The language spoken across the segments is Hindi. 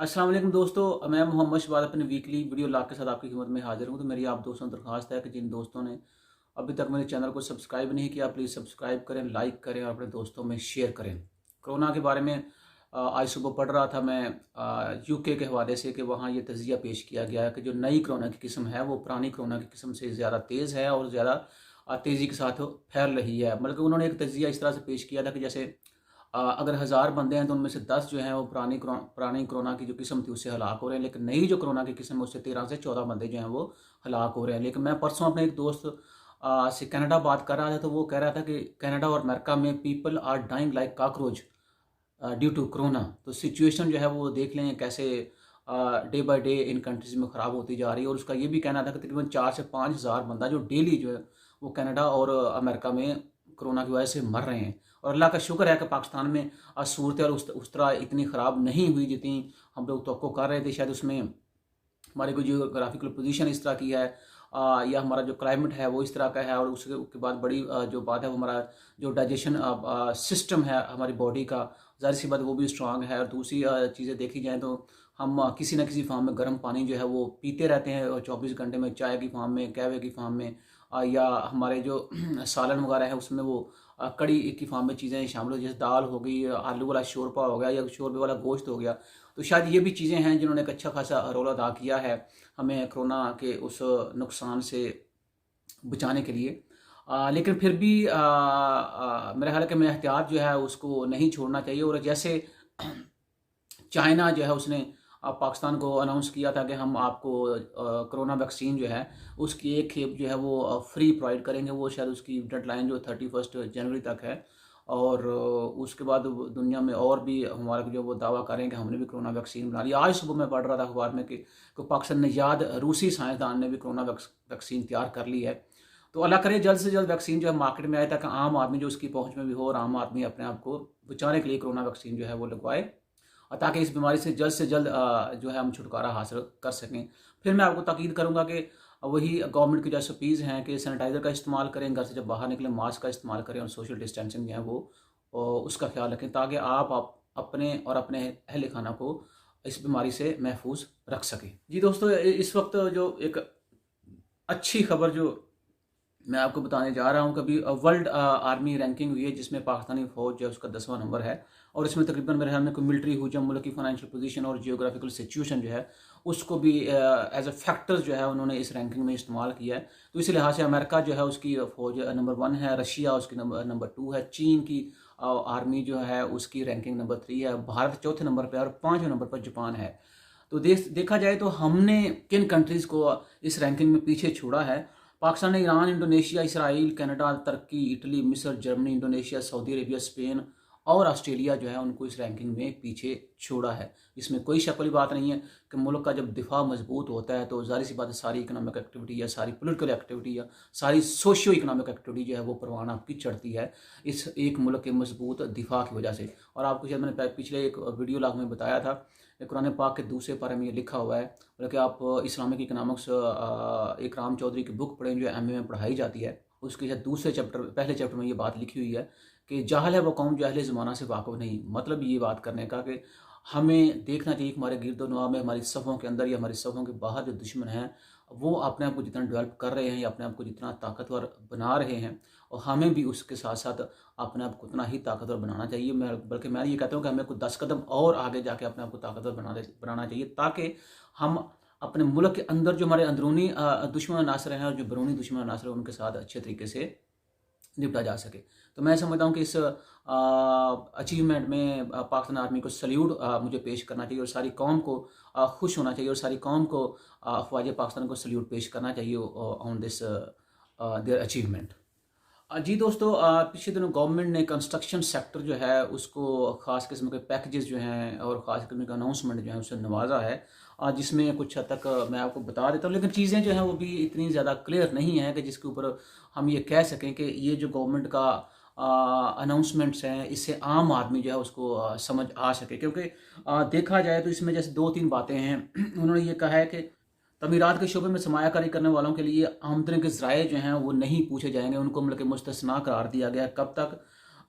अस्सलाम वालेकुम दोस्तों, मैं मोहम्मद शबाद अपने वीकली वीडियो लॉग के साथ आपकी खिदमत में हाजिर हूँ। तो मेरी आप दोस्तों से दरख्वास्त है कि जिन दोस्तों ने अभी तक मेरे चैनल को सब्सक्राइब नहीं किया, प्लीज़ सब्सक्राइब करें, लाइक करें और अपने दोस्तों में शेयर करें। कोरोना के बारे में आज सुबह पढ़ रहा था मैं यूके के हवाले से कि वहाँ ये तजिया पेश किया गया है कि जो नई कोरोना की किस्म है वो पुरानी कोरोना की किस्म से ज़्यादा तेज़ है और ज़्यादा तेज़ी के साथ फैल रही है। बल्कि उन्होंने एक तजिया इस तरह से पेश किया था कि जैसे अगर 1000 बंदे हैं तो उनमें से 10 जो हैं वो पुरानी कोरोना की जो किस्म थी उससे हलाक हो रहे हैं, लेकिन नई जो कोरोना की किस्म है उससे 13 से 14 बंदे जो हैं वो हलाक हो रहे हैं। लेकिन मैं परसों अपने एक दोस्त से कनाडा बात कर रहा था, तो वो कह रहा था कि कनाडा और अमेरिका में people are dying like cockroach due to corona. तो सिचुएशन जो है वो देख लें कैसे day by day in countries में ख़राब होती जा रही है। और उसका ये भी कहना था कि तकरीबन 4 से 5 हज़ार बंदा जो डेली जो है वो कनाडा और अमेरिका में कोरोना की वजह से मर रहे हैं। और अल्लाह का शुक्र है कि पाकिस्तान में सूरत उस तरह इतनी ख़राब नहीं हुई जितनी हम लोग तवक्को कर रहे थे। शायद उसमें हमारी कोई जियोग्राफिकल पोजीशन इस तरह की है या हमारा जो क्लाइमेट है वो इस तरह का है। और उसके बाद बड़ी जो बात है वो हमारा जो डाइजेशन सिस्टम है हमारी बॉडी का, ज़ाहिर सी बात वो भी स्ट्रांग है। और दूसरी चीज़ें देखी जाएँ तो हम किसी न किसी फार्म में गर्म पानी जो है वो पीते रहते हैं, और 24 घंटे में चाय की फार्म में, कहवे की फार्म में या हमारे जो सालन वगैरह है उसमें वो कड़ी की फार्म में चीज़ें शामिल हो, जैसे दाल हो गई, आलू वाला शोरपा हो गया या शोरबे वाला गोश्त हो गया। तो शायद ये भी चीज़ें हैं जिन्होंने एक अच्छा खासा रोल अदा किया है हमें कोरोना के उस नुकसान से बचाने के लिए। लेकिन फिर भी मेरा ख्याल है कि हमें एहतियात जो है उसको नहीं छोड़ना चाहिए। और जैसे चाइना जो है उसने पाकिस्तान को अनाउंस किया था कि हम आपको कोरोना वैक्सीन जो है उसकी एक खेप जो है वो फ्री प्रोवाइड करेंगे। वो शायद उसकी डेडलाइन जो 31 जनवरी तक है। और उसके बाद दुनिया में और भी हमारा जो वो दावा करें कि हमने भी कोरोना वैक्सीन बना लिया। आज सुबह मैं पढ़ रहा था अखबार में कि पाकिस्तान ने याद रूसी साइंसदान ने भी कोरोना वैक्सीन तैयार कर ली है। तो अल्लाह करे जल्द से जल्द वैक्सीन जो है मार्केट में आए ताकि आम आदमी जो उसकी पहुंच में भी हो और आम आदमी अपने आप को बचाने के लिए कोरोना वैक्सीन जो है वो लगवाए, और ताकि इस बीमारी से जल्द जो है हम छुटकारा हासिल कर सकें। फिर मैं आपको ताकीद करूँगा कि वही गवर्नमेंट की जो एसओपीज़ हैं कि सैनिटाइज़र का इस्तेमाल करें, घर से जब बाहर निकलें मास्क का इस्तेमाल करें और सोशल डिस्टेंसिंग जो है वो उसका ख्याल रखें, ताकि आप अपने और अपने अहल खाना को इस बीमारी से महफूज रख सकें। जी दोस्तों, इस वक्त जो एक अच्छी खबर जो मैं आपको बताने जा रहा हूँ कि अभी वर्ल्ड आर्मी रैंकिंग हुई है जिसमें पाकिस्तानी फ़ौज जो है उसका 10वां नंबर है। और इसमें तकरीबन मेरे ख्याल में कोई मिलिट्री हुजम, मुल्क की फाइनेंशियल पोजीशन और जियोग्राफिकल सिचुएशन जो है उसको भी एज अ फैक्टर्स जो है उन्होंने इस रैंकिंग में इस्तेमाल किया है। तो इस लिहाज से अमेरिका जो है उसकी फ़ौज नंबर 1 है, रशिया उसकी नंबर 2 है, चीन की आर्मी जो है उसकी रैंकिंग नंबर 3 है, भारत चौथे नंबर पर और 5वें नंबर पर जापान है। तो देखा जाए तो हमने किन कंट्रीज़ को इस रैंकिंग में पीछे छोड़ा है। पाकिस्तान ने ईरान, इंडोनेशिया, इसराइल, कनाडा, तुर्की, इटली, मिस्र, Germany, Indonesia, Saudi Arabia, Spain और ऑस्ट्रेलिया जो है उनको इस रैंकिंग में पीछे छोड़ा है। इसमें कोई शक वाली बात नहीं है कि मुल्क का जब दिफा मजबूत होता है तो ज़ाहिर सी बात है सारी इकनॉमिक एक्टिविटी या सारी पॉलिटिकल एक्टिविटी या सारी सोशियो इकनॉमिक एक्टिविटी जो है वो परवान आपकी चढ़ती है इस एक मुल्क के मजबूत दिफा की वजह से। और आपको शायद मैंने पिछले एक वीडियो लॉग में बताया था कि कुरान पाक के दूसरे पारे में ये लिखा हुआ है, बल्कि आप इस्लामिक इकनॉमिक्स इकराम चौधरी की बुक पढ़ें जो एमए में पढ़ाई जाती है, उसके शायद दूसरे चैप्टर पहले चैप्टर में ये बात लिखी हुई है कि जाहल है वो कौम जो अहले ज़माना से वाक़िफ़ नहीं। मतलब ये बात करने का कि हमें देखना चाहिए कि हमारे गिरदोनवा में, हमारी सफ़ों के अंदर या हमारी सफ़ों के बाहर जो दुश्मन हैं वो अपने आप को जितना डेवलप कर रहे हैं या अपने आप को जितना ताकतवर बना रहे हैं, और हमें भी उसके साथ साथ अपने आप को उतना ही ताकतवर बनाना चाहिए। बल्कि मैं ये कहता हूँ कि हमें कुछ 10 कदम और आगे जाके अपने आप को ताकतवर बनाना चाहिए, ताकि हम अपने मुल्क के अंदर जो हमारे अंदरूनी दुश्मन अनासर हैं और जो बैरूनी दुश्मन अनासर हैं उनके साथ अच्छे तरीके से निपटा जा सके। तो मैं समझता हूँ कि इस अचीवमेंट में पाकिस्तान आर्मी को सल्यूट मुझे पेश करना चाहिए और सारी कौम को खुश होना चाहिए और सारी कौम को फ़ौज पाकिस्तान को सल्यूट पेश करना चाहिए ऑन दिस देयर अचीवमेंट। जी दोस्तों, पिछले दिनों गवर्नमेंट ने कंस्ट्रक्शन सेक्टर जो है उसको ख़ास किस्म के पैकेजेस जो हैं और ख़ास किस्म के अनाउंसमेंट जो है उससे नवाजा है, जिसमें कुछ हद तक मैं आपको बता देता हूँ, लेकिन चीज़ें जो हैं वो भी इतनी ज़्यादा क्लियर नहीं है कि जिसके ऊपर हम ये कह सकें कि ये जो गवर्नमेंट का अनाउंसमेंट्स हैं इससे आम आदमी जो है उसको समझ आ सके। क्योंकि देखा जाए तो इसमें जैसे 2-3 बातें हैं। उन्होंने ये कहा है कि तमीरात के शोबे में सरमायाकारी करने वालों के लिए आमदनी के ज़राए जो हैं वो नहीं पूछे जाएंगे, उनको मतलब मुस्तस्ना करार दिया गया। कब तक?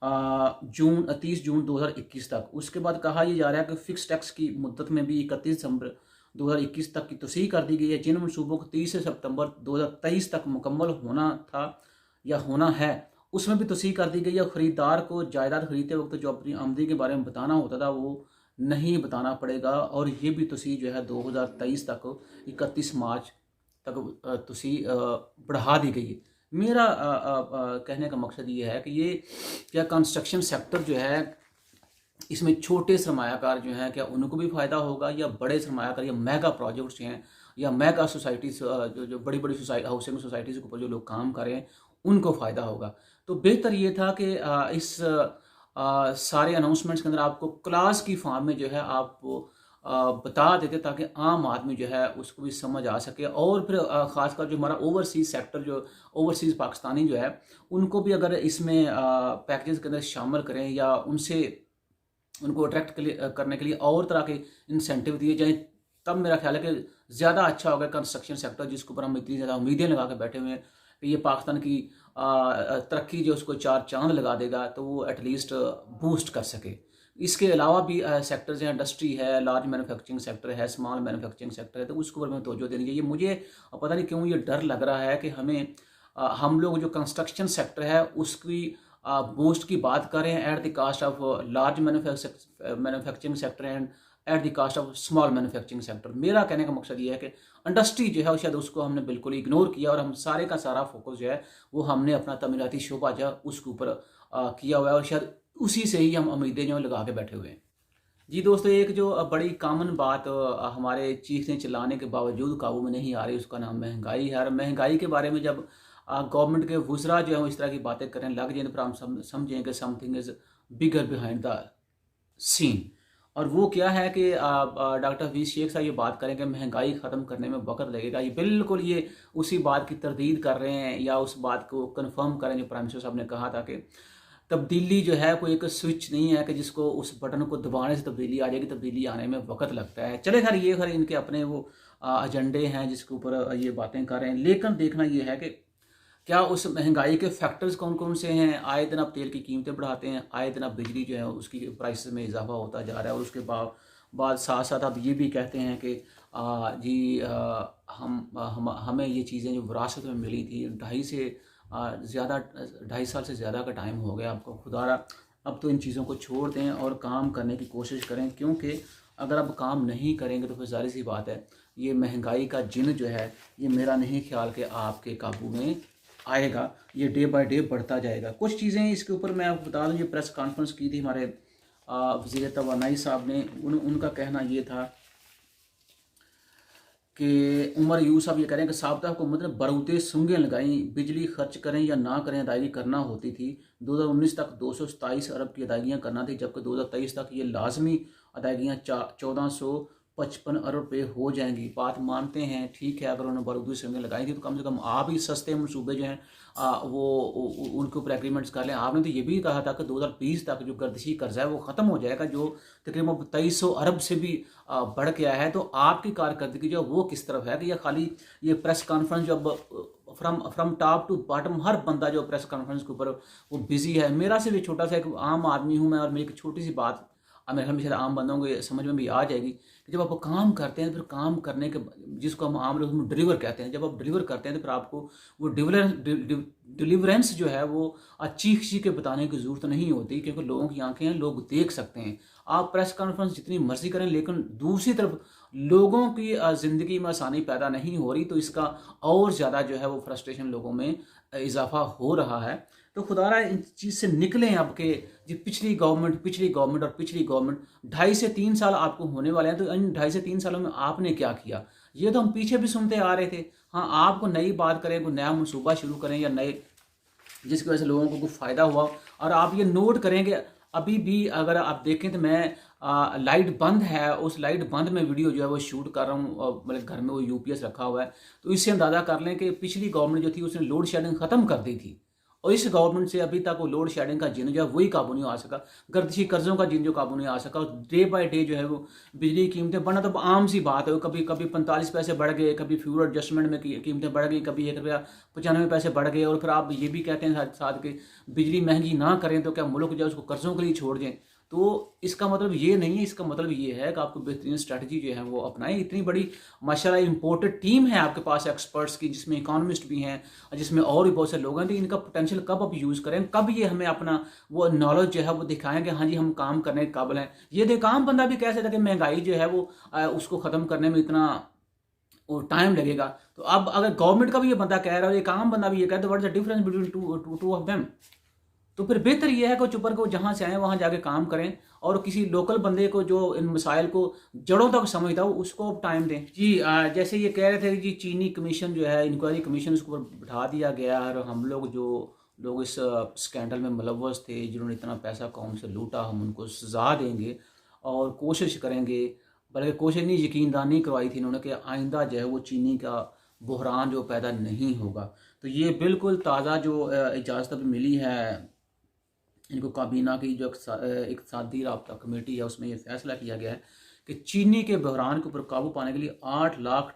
30 जून 2021 तक। उसके बाद कहा यह जा रहा है कि फ़िक्स टैक्स की मुद्दत में भी 31 दिसंबर 2021 तक की तौसीह कर दी गई है। जिन मनसूबों को 30 सितंबर 2023 तक मुकम्मल होना था या होना है, उसमें भी तौसीह कर दी गई है। ख़रीदार को जायदाद खरीदते वक्त जो अपनी आमदनी के बारे में बताना होता था वो नहीं बताना पड़ेगा, और ये भी तौसीह जो है 2023 तक 31 मार्च तक तौसीह बढ़ा दी गई है। मेरा कहने का मकसद ये है कि ये क्या कंस्ट्रक्शन सेक्टर जो है, इसमें छोटे सरमायाकार जो हैं क्या उनको भी फ़ायदा होगा, या बड़े सरमायाकार या मेगा प्रोजेक्ट्स जो हैं या मेगा सोसाइटीज़ जो बड़ी बड़ी हाउसिंग सोसाइटीज़ के ऊपर जो लोग काम कर रहे हैं उनको फ़ायदा होगा। तो बेहतर ये था कि इस सारे अनाउंसमेंट्स के अंदर आपको क्लास की फॉर्म में जो है आप बता देते, ताकि आम आदमी जो है उसको भी समझ आ सके। और फिर ख़ासकर जो हमारा ओवरसीज़ सेक्टर, जो ओवरसीज़ पाकिस्तानी जो है, उनको भी अगर इसमें पैकेजेस के अंदर शामिल करें या उनको अट्रैक्ट करने के लिए और तरह के इंसेंटिव दिए जाएं, तब मेरा ख्याल है कि ज़्यादा अच्छा होगा कंस्ट्रक्शन सेक्टर, जिसके ऊपर हम इतनी ज़्यादा उम्मीदें लगा के बैठे हुए हैं कि ये पाकिस्तान की तरक्की जो उसको 4 चांद लगा देगा, तो वो एटलीस्ट बूस्ट कर सके। इसके अलावा भी सेक्टर्स हैं, इंडस्ट्री है, लार्ज मैन्युफैक्चरिंग सेक्टर है, स्मॉल मैन्युफैक्चरिंग सेक्टर है, तो उसके ऊपर में तवज्जो देनी चाहिए। मुझे पता नहीं क्यों ये डर लग रहा है कि हम लोग जो कंस्ट्रक्शन सेक्टर है उसकी बूस्ट की बात करें at the cost of large manufacturing sector and at the cost of small manufacturing sector. मेरा कहने का मकसद ये है कि इंडस्ट्री जो है शायद उसको हमने बिल्कुल इग्नोर किया, और हम सारे का सारा फोकस जो है वो हमने अपना तमीराती शोबा जो है उसके ऊपर किया हुआ है, और शायद उसी से ही हम उम्मीदें जो लगा के बैठे हुए हैं। जी दोस्तों, एक जो बड़ी कॉमन बात हमारे चीखने चिल्लाने के बावजूद काबू में नहीं आ रही, उसका नाम महंगाई है। और महंगाई के बारे में जब गवर्नमेंट के वुज़रा जो है इस तरह की बातें करने लग जाए, तो फिर हम समझें कि something is bigger behind the scene. और वो क्या है कि डॉक्टर हफीज़ शेख साहब ये बात करें कि महंगाई ख़त्म करने में वक्त लगेगा, ये बिल्कुल ये उसी बात की तरदीद कर रहे हैं, या उस बात को कन्फर्म करें जो प्राइम मिनिस्टर साहब ने कहा था कि तब्दीली जो है कोई एक स्विच नहीं है कि जिसको उस बटन को दबाने से तब्दीली आ जाएगी, तब्दीली आने में वक्त लगता है। चले खैर इनके अपने वो एजेंडे हैं जिसके ऊपर ये बातें कर रहे हैं, लेकिन देखना ये है कि क्या उस महंगाई के फैक्टर्स कौन कौन से हैं। आए दिन आप तेल की कीमतें बढ़ाते हैं, आए दिन आप बिजली जो है उसकी प्राइस में इजाफा होता जा रहा है, और उसके बाद साथ साथ आप ये भी कहते हैं कि हमें ये चीज़ें जो विरासत में मिली थी 2.5 साल से ज़्यादा का टाइम हो गया आपको, खुदारा अब तो इन चीज़ों को छोड़ दें और काम करने की कोशिश करें, क्योंकि अगर आप काम नहीं करेंगे तो फिर जाहिर सी बात है ये महंगाई का जिन जो है ये मेरा नहीं ख्याल कि आपके काबू में आएगा, ये डे बाय डे बढ़ता जाएगा। कुछ चीज़ें इसके ऊपर मैं आपको बता दूं, ये प्रेस कॉन्फ्रेंस की थी हमारे वज़ीर तवानाई साहब ने, उनका कहना ये था कि उमर यूँ साहब ये कह रहे हैं कि साबिता हुकूमत ने बरूते सूंघें लगाई, बिजली खर्च करें या ना करें अदायगी करना होती थी। 2019 तक 227 अरब की अदायगियाँ करना थी, जबकि 2023 तक ये लाजमी अदायगियाँ 1455 अरब रुपये हो जाएंगी। बात मानते हैं, ठीक है, अगर उन्होंने बरूदी सूंघें लगाई थी तो कम से कम आप ही सस्ते मनसूबे जो हैं वो उनके ऊपर एग्रीमेंट्स कर लें। आपने तो ये भी कहा था कि 2020 तक जो गर्दिशी कर्जा है वो ख़त्म हो जाएगा, जो तकरीबन 2300 अरब से भी बढ़ गया है। तो आपकी कारकर्दगी जो वो किस तरफ है कि यह खाली ये प्रेस कॉन्फ्रेंस जब फ्रॉम टॉप टू बॉटम हर बंदा जो प्रेस कॉन्फ्रेंस के ऊपर वो बिजी है। मेरा से भी छोटा सा एक आम आदमी हूँ मैं, और मेरी एक छोटी सी बात मेरे ख्याल में शायद आम बंदों को समझ में भी आ जाएगी कि जब आप काम करते हैं तो फिर काम करने के जिसको हम आम लोग डिलीवर कहते हैं, जब आप डिलीवर करते हैं तो फिर आपको वो डिलीवरेंस जो है वो चीख चीख के बताने की ज़रूरत नहीं होती, क्योंकि लोगों की आंखें हैं, लोग देख सकते हैं। आप प्रेस कॉन्फ्रेंस जितनी मर्जी करें, लेकिन दूसरी तरफ लोगों की ज़िंदगी में आसानी पैदा नहीं हो रही, तो इसका और ज़्यादा जो है वो फ्रस्ट्रेशन लोगों में इजाफा हो रहा है। तो खुदारा इन चीज़ से निकलें अब के जी पिछली गवर्नमेंट और पिछली गवर्नमेंट 2.5 से 3 साल आपको होने वाले हैं, तो इन 2.5 से 3 सालों में आपने क्या किया, ये तो हम पीछे भी सुनते आ रहे थे। हाँ, आपको नई बात करें, कोई नया मनसूबा शुरू करें या नए जिसकी वजह से लोगों को कुछ फ़ायदा हुआ, और आप ये नोट करें कि अभी भी अगर आप देखें तो मैं लाइट बंद है, उस लाइट बंद में वीडियो जो है वो शूट कर रहा हूँ, मतलब घर में वो यूपीएस रखा हुआ है, तो इससे अंदाज़ा कर लें कि पिछली गवर्नमेंट जो थी उसने लोड शेडिंग ख़त्म कर दी थी। और इस गवर्नमेंट से अभी तक वो लोड शेडिंग का जिन जो है वही काबू नहीं आ सका, गर्दिशी कर्जों का जिन जो काबू नहीं आ सका। और डे बाय डे जो है वो बिजली की कीमतें बढ़ना तो आम सी बात है, कभी कभी 45 पैसे बढ़ गए, कभी फ्यूल एडजस्टमेंट में कीमतें बढ़ गई, कभी 1 रुपया 95 पैसे बढ़ गए। और फिर आप ये भी कहते हैं साथ साथ कि बिजली महंगी ना करें तो क्या मुल्क जो है उसको कर्जों के लिए छोड़ दें। तो इसका मतलब ये नहीं है, इसका मतलब ये है कि आपको बेहतरीन स्ट्रैटेजी जो है वो अपनाएं। इतनी बड़ी माशाल्लाह इम्पोर्टेड टीम है आपके पास एक्सपर्ट्स की, जिसमें इकोनॉमिस्ट भी हैं, जिसमें और भी बहुत से लोग हैं। तो इनका पोटेंशियल कब आप यूज़ करें, कब ये हमें अपना वो नॉलेज जो है वो दिखाएं कि हाँ जी हम काम करने के काबिल हैं। ये देख आम बंदा भी कह सकता है कि महंगाई जो है वो उसको ख़त्म करने में इतना और टाइम लगेगा। तो अब अगर गवर्नमेंट का भी ये बंदा कह रहा है और एक आम बंदा भी ये कह रहा है, तो what is the difference between two of them. तो फिर बेहतर ये है कि चुप कर के जहाँ से आए वहाँ जाके काम करें, और किसी लोकल बंदे को जो इन मसाइल को जड़ों तक समझता हो उसको टाइम दें। जी जैसे ये कह रहे थे कि जी चीनी कमीशन जो है, इंक्वायरी कमीशन, उसको बिठा दिया गया है, और हम लोग जो लोग इस स्कैंडल में मुलव्वस थे, जिन्होंने इतना पैसा कौम से लूटा, हम उनको सजा देंगे और कोशिश करेंगे, बल्कि कोशिश नहीं यकीनदानी करवाई थी इन्होंने कि आइंदा जो है वो चीनी का बहरान जो पैदा नहीं होगा। तो ये बिल्कुल ताज़ा जो इजाज़त अभी मिली है इनको, काबीना की जो इक़्तिसादी राब्ता कमेटी है, उसमें ये फैसला किया गया है कि चीनी के बहरान के ऊपर काबू पाने के लिए 8 लाख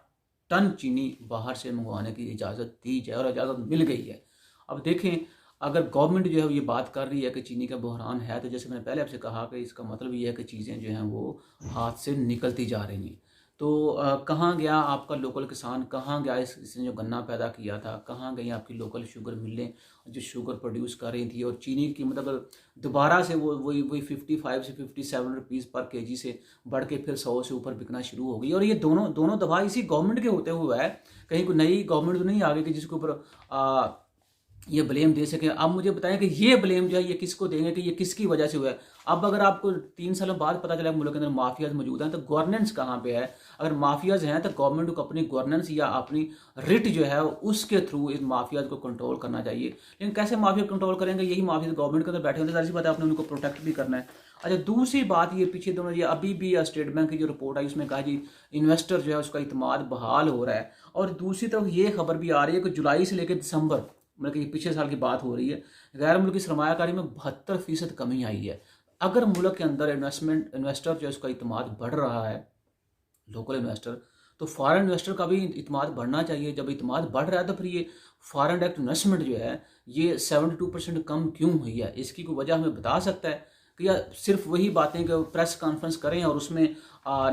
टन चीनी बाहर से मंगवाने की इजाज़त दी जाए, और इजाज़त मिल गई है। अब देखें, अगर गवर्नमेंट जो है ये बात कर रही है कि चीनी का बहरान है, तो जैसे मैंने पहले आपसे कहा कि इसका मतलब ये है कि चीज़ें जो हैं वो हाथ से निकलती जा रही हैं। तो कहाँ गया आपका लोकल किसान, कहाँ गया इसने जो गन्ना पैदा किया था, कहाँ गई आपकी लोकल शुगर मिलें जो शुगर प्रोड्यूस कर रही थी। और चीनी की कीमत अगर दोबारा से वो वही 55 से 57 रुपीज़ पर केजी से बढ़ के फिर 100 से ऊपर बिकना शुरू हो गई। और ये दोनों दफा इसी गवर्नमेंट के होते हुए है, कहीं कोई नई गवर्नमेंट तो नहीं आ गई कि जिसके ऊपर ये ब्लेम दे सकें। अब मुझे बताएं कि ये ब्लेम जो है ये किसको देंगे, कि ये किसकी वजह से हुआ है। अब अगर आपको 3 सालों बाद पता चला मुल्क के अंदर माफियाज मौजूद हैं, तो गवर्नेंस कहाँ पे है। अगर माफियाज हैं तो गवर्नमेंट को अपनी गवर्नेंस या अपनी रिट जो है उसके थ्रू इस माफियाज को कंट्रोल करना चाहिए। लेकिन कैसे माफिया कंट्रोल करेंगे, यही माफिया गवर्नमेंट के अंदर बैठे होते हैं, जाहिर सी बात है आपने उनको प्रोटेक्ट भी करना है। अच्छा, दूसरी बात ये पीछे दोनों ये अभी भी स्टेट बैंक की जो रिपोर्ट आई उसमें कहा जी इन्वेस्टर जो है उसका इतमाद बहाल हो रहा है। और दूसरी तरफ ये खबर भी आ रही है कि जुलाई से लेकर दिसंबर, मतलब कि पिछले साल की बात हो रही है, गैर मुल्की सरमायाकारी में 72% कमी आई है। अगर मुल्क के अंदर इन्वेस्टर जो है उसका इतमाद बढ़ रहा है, लोकल इन्वेस्टर, तो फॉरेन इन्वेस्टर का भी इतमाद बढ़ना चाहिए। जब इतमाद बढ़ रहा है तो फिर ये फॉरेन डायरेक्ट इन्वेस्टमेंट जो है ये 72% कम क्यों हुई है, इसकी कोई वजह हमें बता सकता है कि या सिर्फ वही बातें कि प्रेस कॉन्फ्रेंस करें और उसमें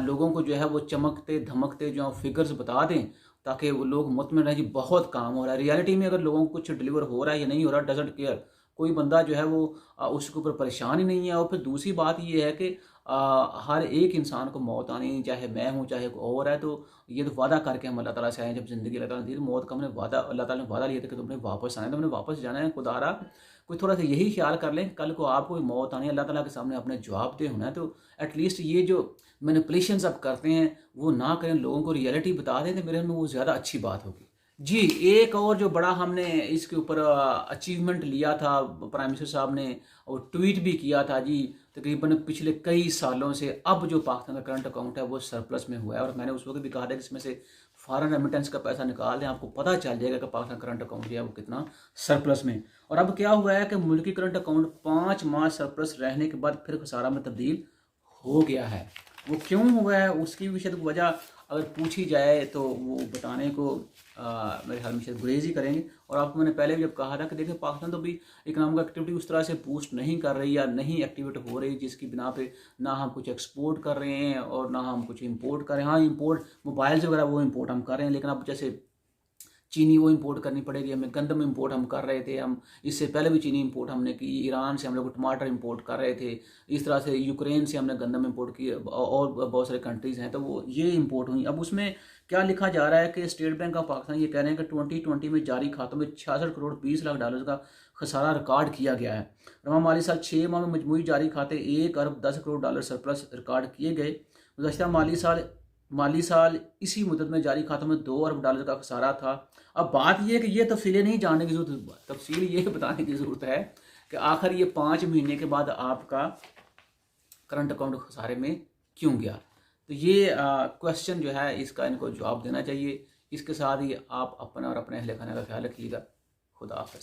लोगों को जो है वो चमकते धमकते जो फिगर्स बता दें ताकि वो लोग मुतमिन रहे जी बहुत काम हो रहा है। रियलिटी में अगर लोगों को कुछ डिलीवर हो रहा है या नहीं हो रहा, डजंट केयर, कोई बंदा जो है वो उसके ऊपर परेशान ही नहीं है। और फिर दूसरी बात ये है कि हर एक इंसान को मौत आनी, चाहे मैं हूँ चाहे कोई और है। तो ये तो वादा करके हम अल्लाह ताला से आए, जब ज़िंदगी अल्लाह ताला दी तो मौत का हमने वादा, अल्लाह ताला ने वादा लिया था कि तुमने वापस आना है, तो हमने वापस जाना है। खुदारा कोई थोड़ा सा यही ख्याल कर लें, कल को आपको मौत आनी है, अल्लाह ताला के सामने अपने जवाबदेह होना है। तो एटलीस्ट ये जो मैनिपुलेशंस आप करते हैं वो ना करें, लोगों को रियलिटी बता दें, तो मेरे में वो ज़्यादा अच्छी बात होगी। जी, एक और जो बड़ा हमने इसके ऊपर अचीवमेंट लिया था, प्राइम मिनिस्टर साहब ने और ट्वीट भी किया था जी, तकरीबन पिछले कई सालों से अब जो पाकिस्तान का करंट अकाउंट है वो सरप्लस में हुआ है। और मैंने उस वक्त भी कहा था कि इसमें से फॉरेन रेमिटेंस का पैसा निकाल दें, आपको पता चल जाएगा कि पाकिस्तान करंट अकाउंट जो है वो कितना सरप्लस में। और अब क्या हुआ है कि मुल्की करंट अकाउंट 5 माह सरप्लस रहने के बाद फिर खसारा में तब्दील हो गया है। वो क्यों हुआ है उसकी भी शायद वजह अगर पूछी जाए तो वो बताने को मेरे ख्याल में शायद गुरेज ही करेंगे। और आपको मैंने पहले भी जब कहा था कि देखिए पाकिस्तान तो भी इकनॉमिक एक्टिविटी उस तरह से बूस्ट नहीं कर रही या नहीं एक्टिवेट हो रही, जिसकी बिना पे ना हम कुछ एक्सपोर्ट कर रहे हैं और ना हम कुछ इंपोर्ट कर रहे हैं। हाँ, इंपोर्ट मोबाइल्स वगैरह वो इंपोर्ट हम कर रहे हैं, लेकिन अब जैसे चीनी वो इंपोर्ट करनी पड़ेगी हमें, गंदम इंपोर्ट हम कर रहे थे, हम इससे पहले भी चीनी इंपोर्ट हमने की, ईरान से हम लोग टमाटर इंपोर्ट कर रहे थे, इस तरह से यूक्रेन से हमने गंदम इंपोर्ट की, और बहुत सारे कंट्रीज़ हैं तो वो ये इंपोर्ट हुई। अब उसमें क्या लिखा जा रहा है कि स्टेट बैंक ऑफ पाकिस्तान ये कह रहे हैं कि 2020 में जारी खातों में 66 करोड़ 20 लाख डॉलर का खसारा रिकॉर्ड किया गया है। रवा माली साल 6 माह में मजमूई जारी खाते 1 अरब 10 करोड़ डॉलर सरप्लस रिकॉर्ड किए गए। गुज़श्ता माली साल इसी मुद्दत में जारी खातों में 2 अरब डॉलर का खसारा था। अब बात यह है कि ये तफसीलें नहीं जानने की जरूरत, तफसील ये बताने की ज़रूरत है कि आखिर ये 5 महीने के बाद आपका करंट अकाउंट खसारे में क्यों गया। तो ये क्वेश्चन जो है इसका इनको जवाब देना चाहिए। इसके साथ ही आप अपना और अपने अहल खाने का ख्याल रखिएगा। खुदा हाफ़िज़।